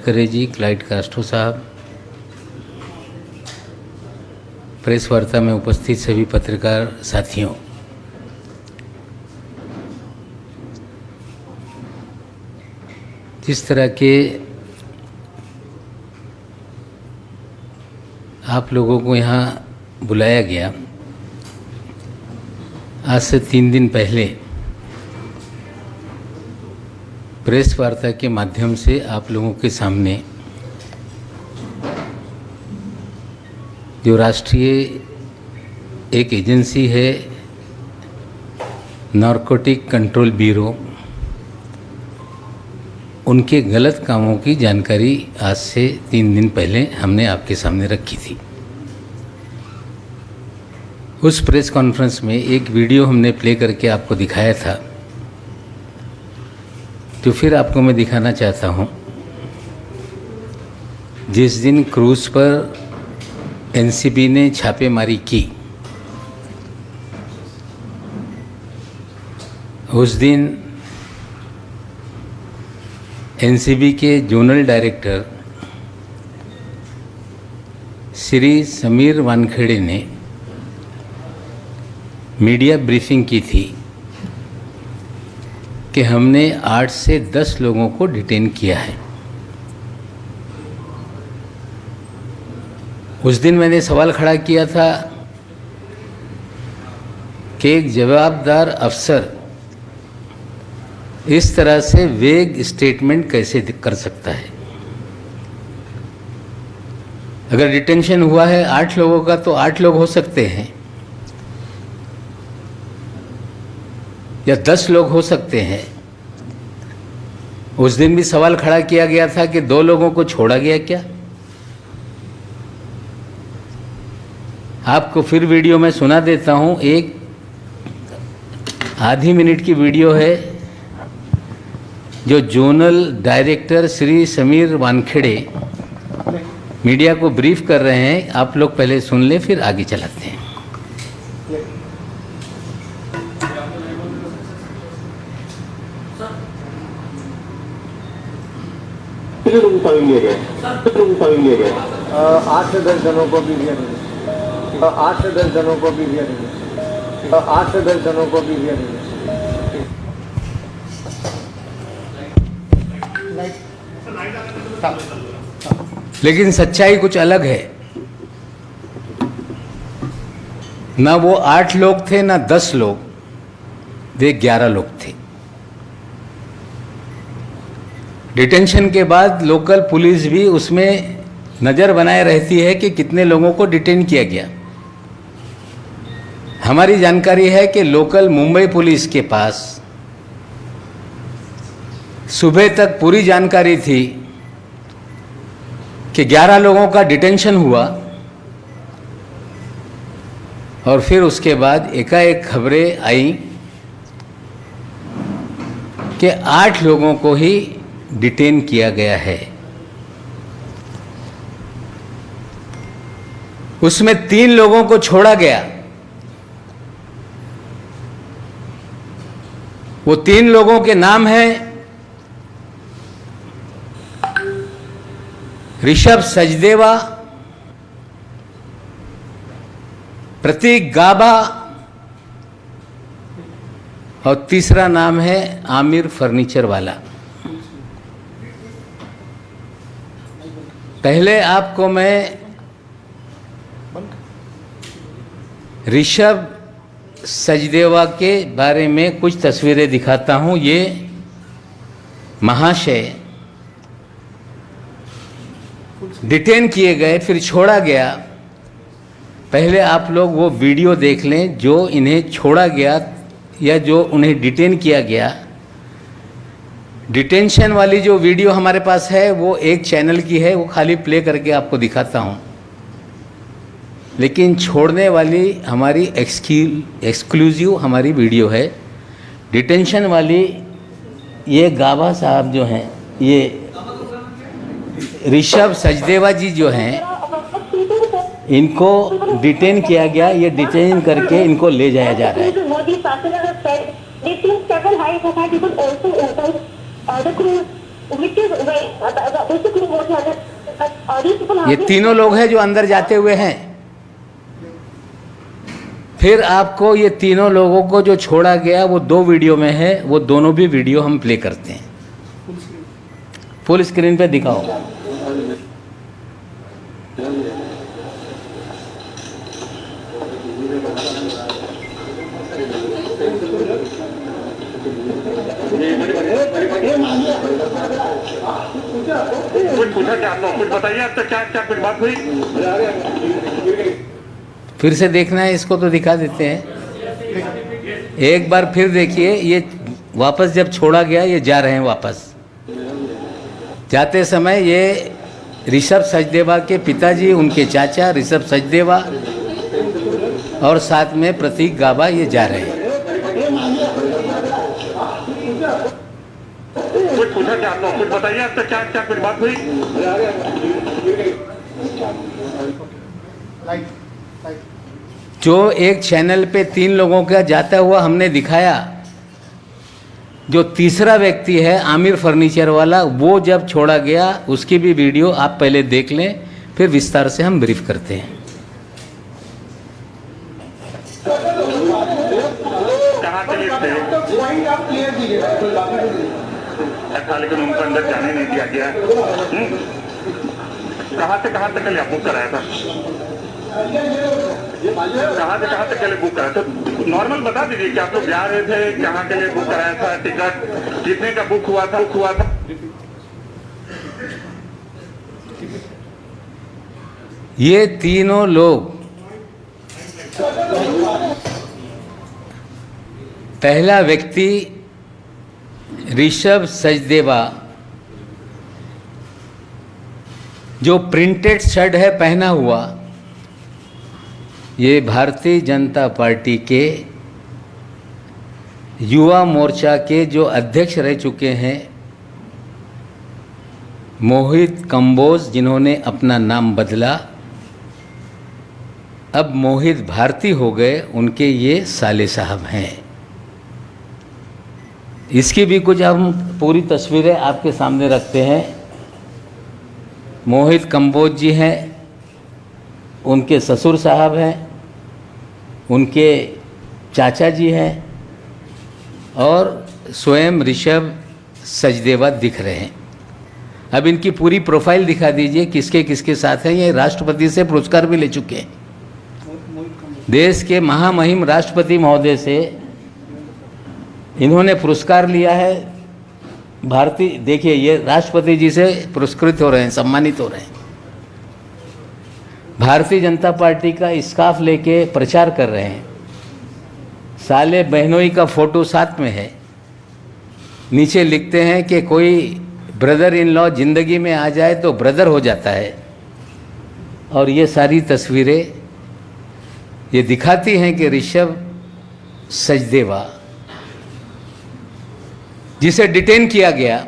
तटकरे जी, Clyde Castro साहब, press वार्ता में उपस्थित सभी पत्रकार साथियों, जिस तरह के आप लोगों को यहाँ बुलाया गया, आज से 3 दिन पहले प्रेस वार्ता के माध्यम से आप लोगों के सामने जो राष्ट्रीय एक एजेंसी है नारकोटिक कंट्रोल ब्यूरो, उनके गलत कामों की जानकारी आज से 3 दिन पहले हमने आपके सामने रखी थी। उस प्रेस कॉन्फ्रेंस में एक वीडियो हमने प्ले करके आपको दिखाया था, जो फिर आपको मैं दिखाना चाहता हूं। जिस दिन क्रूज पर एनसीबी ने छापेमारी की, उस दिन एनसीबी के जोनल डायरेक्टर श्री समीर वानखेड़े ने मीडिया ब्रीफिंग की थी कि हमने 8 से 10 लोगों को डिटेन किया है। उस दिन मैंने सवाल खड़ा किया था कि एक जवाबदार अफसर इस तरह से वेग स्टेटमेंट कैसे कर सकता है। अगर डिटेंशन हुआ है 8 लोगों का तो 8 लोग हो सकते हैं या 10 लोग हो सकते हैं। उस दिन भी सवाल खड़ा किया गया था कि 2 लोगों को छोड़ा गया क्या। आपको फिर वीडियो में सुना देता हूं, एक आधी मिनट की वीडियो है जो zonal director Shri Sameer Wankhede media को ब्रीफ कर रहे हैं। आप लोग पहले सुन लें, फिर आगे चलाते हैं। कितने लोग शामिल लिए गए? कितने लोग शामिल लिए गए? 8 से 10 जनों को भी दिया नहीं। 8 से 10 जनों को भी दिया नहीं। 8 से 10 जनों को भी दिया नहीं। लेकिन सच्चाई कुछ अलग है। ना वो 8 लोग थे, ना 10 लोग, वे 11 लोग थे। डिटेंशन के बाद लोकल पुलिस भी उसमें नज़र बनाए रहती है कि कितने लोगों को डिटेन किया गया। हमारी जानकारी है कि लोकल मुंबई पुलिस के पास सुबह तक पूरी जानकारी थी कि 11 लोगों का डिटेंशन हुआ, और फिर उसके बाद एकाएक खबरें आई कि 8 लोगों को ही डिटेन किया गया है। उसमें 3 लोगों को छोड़ा गया। वो 3 लोगों के नाम हैं ऋषभ सचदेवा, प्रतीक गाबा और तीसरा नाम है आमिर फर्नीचर वाला। पहले आपको मैं ऋषभ सचदेवा के बारे में कुछ तस्वीरें दिखाता हूं। ये महाशय डिटेन किए गए, फिर छोड़ा गया। पहले आप लोग वो वीडियो देख लें जो इन्हें छोड़ा गया या जो उन्हें डिटेन किया गया। डिटेंशन वाली जो वीडियो हमारे पास है वो एक चैनल की है, वो खाली प्ले करके आपको दिखाता हूँ। लेकिन छोड़ने वाली हमारी एक्सक्लूसिव हमारी वीडियो है। डिटेंशन वाली ये गाबा साहब जो हैं, ये ऋषभ सचदेवा जी जो हैं, इनको डिटेन किया गया। ये डिटेन करके इनको ले जाया जा रहा है। which is basically what these people ये तीनों लोग हैं जो अंदर जाते हुए हैं। फिर आपको ये तीनों लोगों को जो छोड़ा गया वो 2 वीडियो में है, वो दोनों भी वीडियो हम प्ले करते हैं। फुल स्क्रीन पे दिखाओ। कुछ पूछा क्या आपको, कुछ बताइए अब तक क्या क्या कुछ बात हुई? फिर से देखना है इसको तो दिखा देते हैं। एक बार फिर देखिए, ये वापस जब छोड़ा गया ये जा रहे हैं वापस। जाते समय ये ऋषभ सचदेवा के पिताजी, उनके चाचा ऋषभ सचदेवा और साथ में प्रतीक गाबा ये जा रहे हैं। कुछ पूछा क्या आपको, कुछ बताइए अब तक क्या क्या कुछ बात हुई? जो एक चैनल पे 3 लोगों का जाता हुआ हमने दिखाया, जो तीसरा व्यक्ति है आमिर फर्नीचर वाला, वो जब छोड़ा गया उसकी भी वीडियो आप पहले देख लें, फिर विस्तार से हम ब्रीफ करते हैं। कहाँ के लिए थे? अच्छा, लेकिन उनको अंदर जाने नहीं दिया गया। कहाँ से कहाँ तक के लिए बुक कराया था? कहाँ से कहाँ तक के लिए बुक कराया था? नॉर्मल बता दीजिए कि आप लोग जा रहे थे, कहाँ के लिए बुक कराया था, टिकट कितने का बुक हुआ था? ये तीनों लोग, पहला व्यक्ति ऋषभ सचदेवा, जो प्रिंटेड शर्ट है पहना हुआ, ये भारतीय जनता पार्टी के युवा मोर्चा के जो अध्यक्ष रह चुके हैं मोहित कंबोज, जिन्होंने अपना नाम बदला, अब मोहित भारती हो गए, उनके ये साले साहब हैं। इसकी भी कुछ हम पूरी तस्वीरें आपके सामने रखते हैं। मोहित कंबोज जी हैं, उनके ससुर साहब हैं, उनके चाचा जी हैं और स्वयं ऋषभ सचदेवा दिख रहे हैं। अब इनकी पूरी प्रोफाइल दिखा दीजिए, किसके किसके साथ हैं। ये राष्ट्रपति से पुरस्कार भी ले चुके हैं। देश के महामहिम राष्ट्रपति महोदय से इन्होंने पुरस्कार लिया है। भारतीय, देखिए ये राष्ट्रपति जी से पुरस्कृत हो रहे हैं, सम्मानित हो रहे हैं। भारतीय जनता पार्टी का स्कार्फ लेके प्रचार कर रहे हैं। साले बहनोई का फोटो साथ में है। नीचे लिखते हैं कि कोई ब्रदर इन लॉ जिंदगी में आ जाए तो ब्रदर हो जाता है। और ये सारी तस्वीरें ये दिखाती हैं कि ऋषभ सचदेवा, जिसे डिटेन किया गया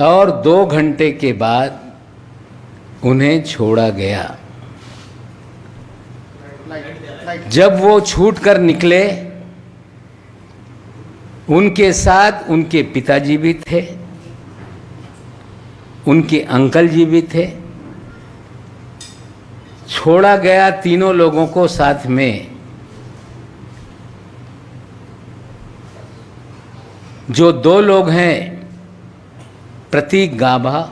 और 2 घंटे के बाद उन्हें छोड़ा गया। जब वो छूट कर निकले, उनके साथ उनके पिताजी भी थे, उनके अंकल जी भी थे। छोड़ा गया तीनों लोगों को साथ में। जो 2 लोग हैं, प्रतीक गाबा,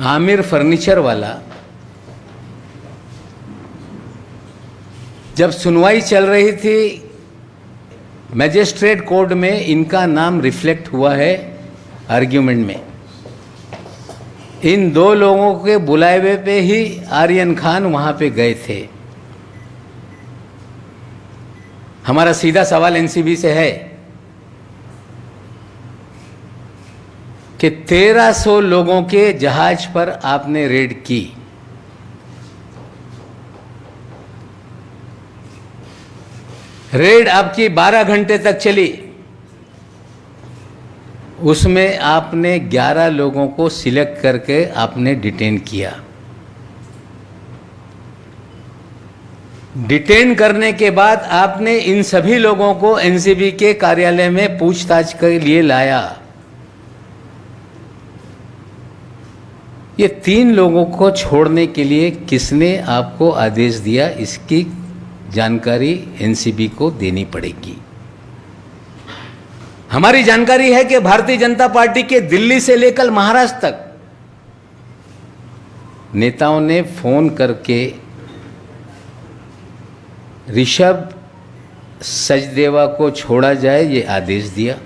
आमिर फर्नीचर वाला, जब सुनवाई चल रही थी मैजिस्ट्रेट कोर्ट में, इनका नाम रिफ्लेक्ट हुआ है आर्ग्यूमेंट में। इन 2 लोगों के बुलावे पे ही आर्यन खान वहाँ पे गए थे। हमारा सीधा सवाल एनसीबी से है कि 1300 लोगों के जहाज पर आपने रेड की। रेड आपकी 12 घंटे तक चली। उसमें आपने 11 लोगों को सिलेक्ट करके आपने डिटेन किया। डिटेन करने के बाद आपने इन सभी लोगों को एनसीबी के कार्यालय में पूछताछ के लिए लाया। ये 3 लोगों को छोड़ने के लिए किसने आपको आदेश दिया, इसकी जानकारी एनसीबी को देनी पड़ेगी। हमारी जानकारी है कि भारतीय जनता पार्टी के दिल्ली से लेकर महाराष्ट्र तक नेताओं ने फोन करके ऋषभ सचदेवा को छोड़ा जाए ये आदेश दिया।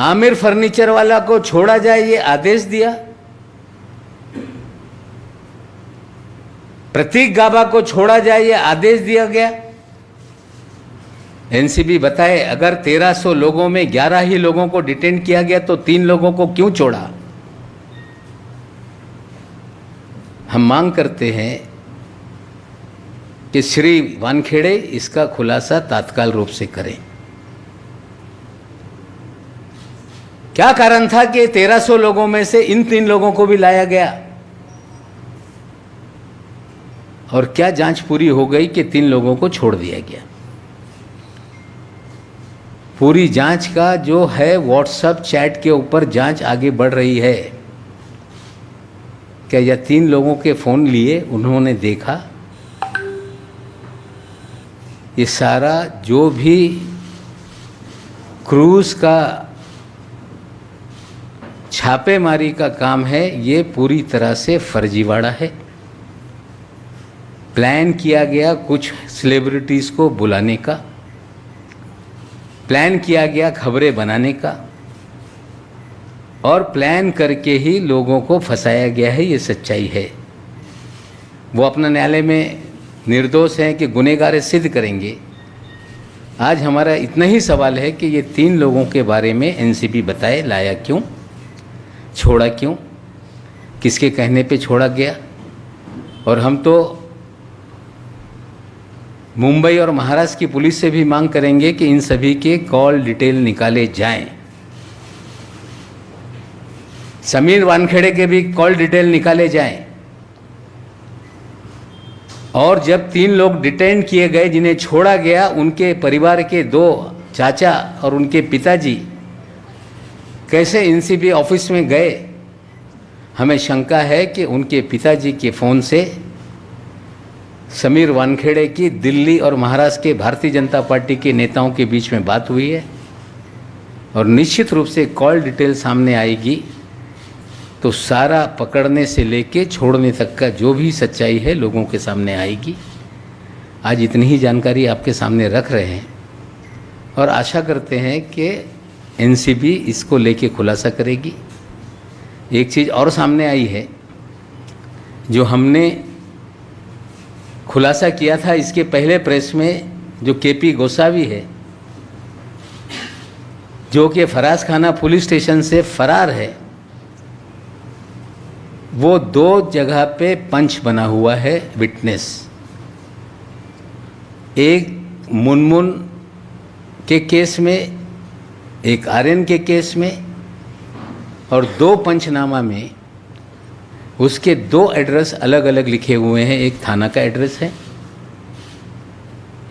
आमिर फर्नीचर वाला को छोड़ा जाए ये आदेश दिया। प्रतीक गाबा को छोड़ा जाए ये आदेश दिया गया। एनसीबी बताए अगर 1300 लोगों में 11 ही लोगों को डिटेन किया गया तो 3 लोगों को क्यों छोड़ा। हम मांग करते हैं कि श्री वानखेड़े इसका खुलासा तत्काल रूप से करें। क्या कारण था कि 1300 लोगों में से इन 3 लोगों को भी लाया गया, और क्या जांच पूरी हो गई कि 3 लोगों को छोड़ दिया गया। पूरी जांच का जो है व्हाट्सएप चैट के ऊपर जांच आगे बढ़ रही है। क्या यह 3 लोगों के फ़ोन लिए उन्होंने देखा, ये सारा जो भी क्रूज का छापेमारी का काम है ये पूरी तरह से फर्जीवाड़ा है। प्लान किया गया कुछ सेलिब्रिटीज़ को बुलाने का, प्लान किया गया खबरें बनाने का, और प्लान करके ही लोगों को फंसाया गया है, ये सच्चाई है। वो अपना न्यायालय में निर्दोष हैं कि गुनहगार सिद्ध करेंगे। आज हमारा इतना ही सवाल है कि ये 3 लोगों के बारे में एनसीबी बताए लाया क्यों, छोड़ा क्यों, किसके कहने पे छोड़ा गया। और हम तो मुंबई और महाराष्ट्र की पुलिस से भी मांग करेंगे कि इन सभी के कॉल डिटेल निकाले जाएं। समीर वानखेड़े के भी कॉल डिटेल निकाले जाएं। और जब 3 लोग डिटेन किए गए जिन्हें छोड़ा गया, उनके परिवार के 2 चाचा और उनके पिताजी कैसे एनसीबी ऑफिस में गए, हमें शंका है कि उनके पिताजी के फ़ोन से समीर वानखेड़े की दिल्ली और महाराष्ट्र के भारतीय जनता पार्टी के नेताओं के बीच में बात हुई है। और निश्चित रूप से कॉल डिटेल सामने आएगी तो सारा पकड़ने से लेके छोड़ने तक का जो भी सच्चाई है लोगों के सामने आएगी। आज इतनी ही जानकारी आपके सामने रख रहे हैं और आशा करते हैं कि एनसीबी इसको लेके खुलासा करेगी। एक चीज़ और सामने आई है जो हमने खुलासा किया था इसके पहले प्रेस में, जो केपी गोसावी है जो कि फराज खाना पुलिस स्टेशन से फरार है, वो 2 जगह पे पंच बना हुआ है विटनेस। एक मुनमुन के केस में, एक आर्यन के केस में, और 2 पंचनामा में उसके 2 एड्रेस अलग अलग लिखे हुए हैं। एक थाना का एड्रेस है,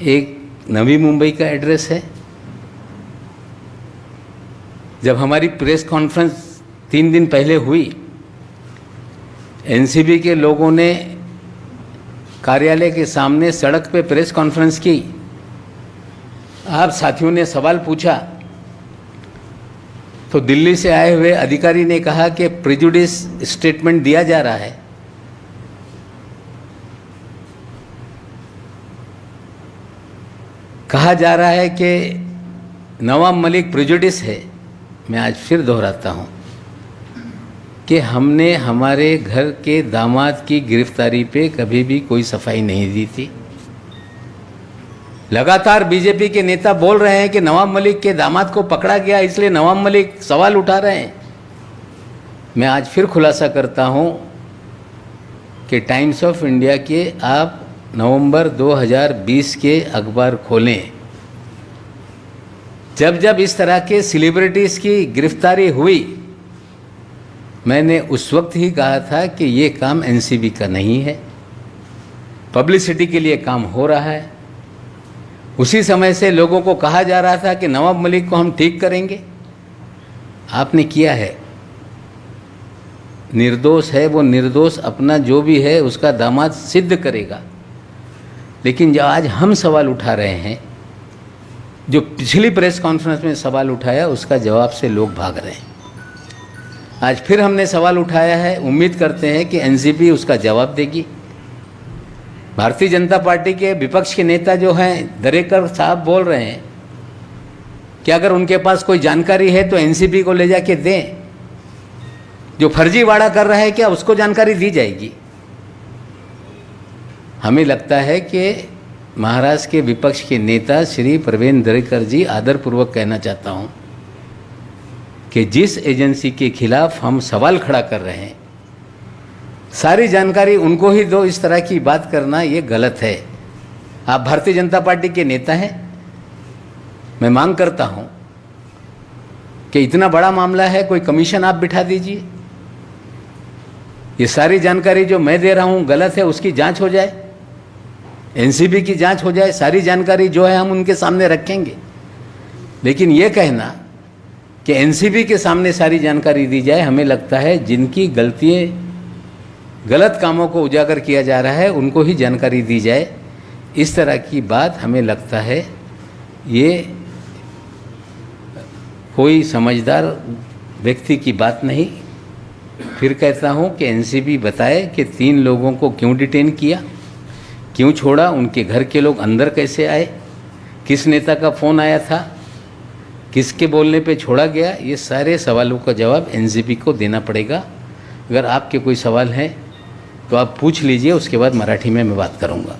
एक नवी मुंबई का एड्रेस है। जब हमारी प्रेस कॉन्फ्रेंस 3 दिन पहले हुई, एनसीबी के लोगों ने कार्यालय के सामने सड़क पे प्रेस कॉन्फ्रेंस की। आप साथियों ने सवाल पूछा तो दिल्ली से आए हुए अधिकारी ने कहा कि प्रेजुडिस स्टेटमेंट दिया जा रहा है। कहा जा रहा है कि नवाब मलिक प्रेजुडिस है। मैं आज फिर दोहराता हूं कि हमने हमारे घर के दामाद की गिरफ्तारी पे कभी भी कोई सफाई नहीं दी थी। लगातार बीजेपी के नेता बोल रहे हैं कि नवाब मलिक के दामाद को पकड़ा गया इसलिए नवाब मलिक सवाल उठा रहे हैं। मैं आज फिर खुलासा करता हूं कि टाइम्स ऑफ इंडिया के आप नवंबर 2020 के अखबार खोलें। जब जब इस तरह के सेलिब्रिटीज़ की गिरफ्तारी हुई मैंने उस वक्त ही कहा था कि ये काम एनसीबी का नहीं है, पब्लिसिटी के लिए काम हो रहा है। उसी समय से लोगों को कहा जा रहा था कि नवाब मलिक को हम ठीक करेंगे। आपने किया है, निर्दोष है वो, निर्दोष अपना जो भी है उसका दामाद सिद्ध करेगा। लेकिन जो आज हम सवाल उठा रहे हैं, जो पिछली प्रेस कॉन्फ्रेंस में सवाल उठाया उसका जवाब से लोग भाग रहे हैं। आज फिर हमने सवाल उठाया है, उम्मीद करते हैं कि एनसीबी उसका जवाब देगी। भारतीय जनता पार्टी के विपक्ष के नेता जो हैं दरेकर साहब बोल रहे हैं कि अगर उनके पास कोई जानकारी है तो एनसीबी को ले जाके दें। जो फर्जीवाड़ा कर रहा है क्या उसको जानकारी दी जाएगी? हमें लगता है कि महाराष्ट्र के विपक्ष के नेता श्री प्रवीण दरेकर जी, आदरपूर्वक कहना चाहता हूं कि जिस एजेंसी के खिलाफ हम सवाल खड़ा कर रहे हैं सारी जानकारी उनको ही दो, इस तरह की बात करना ये गलत है। आप भारतीय जनता पार्टी के नेता हैं, मैं मांग करता हूं कि इतना बड़ा मामला है, कोई कमीशन आप बिठा दीजिए। ये सारी जानकारी जो मैं दे रहा हूं गलत है, उसकी जांच हो जाए, एनसीबी की जांच हो जाए, सारी जानकारी जो है हम उनके सामने रखेंगे। लेकिन ये कहना कि एनसीबी के सामने सारी जानकारी दी जाए, हमें लगता है जिनकी गलतियाँ गलत कामों को उजागर किया जा रहा है उनको ही जानकारी दी जाए। इस तरह की बात हमें लगता है ये कोई समझदार व्यक्ति की बात नहीं। फिर कहता हूँ कि एनसीबी बताए कि 3 लोगों को क्यों डिटेन किया, क्यों छोड़ा, उनके घर के लोग अंदर कैसे आए, किस नेता का फ़ोन आया था, किसके बोलने पे छोड़ा गया। ये सारे सवालों का जवाब एनसीबी को देना पड़ेगा। अगर आपके कोई सवाल हैं तो आप पूछ लीजिए, उसके बाद मराठी में मैं बात करूँगा।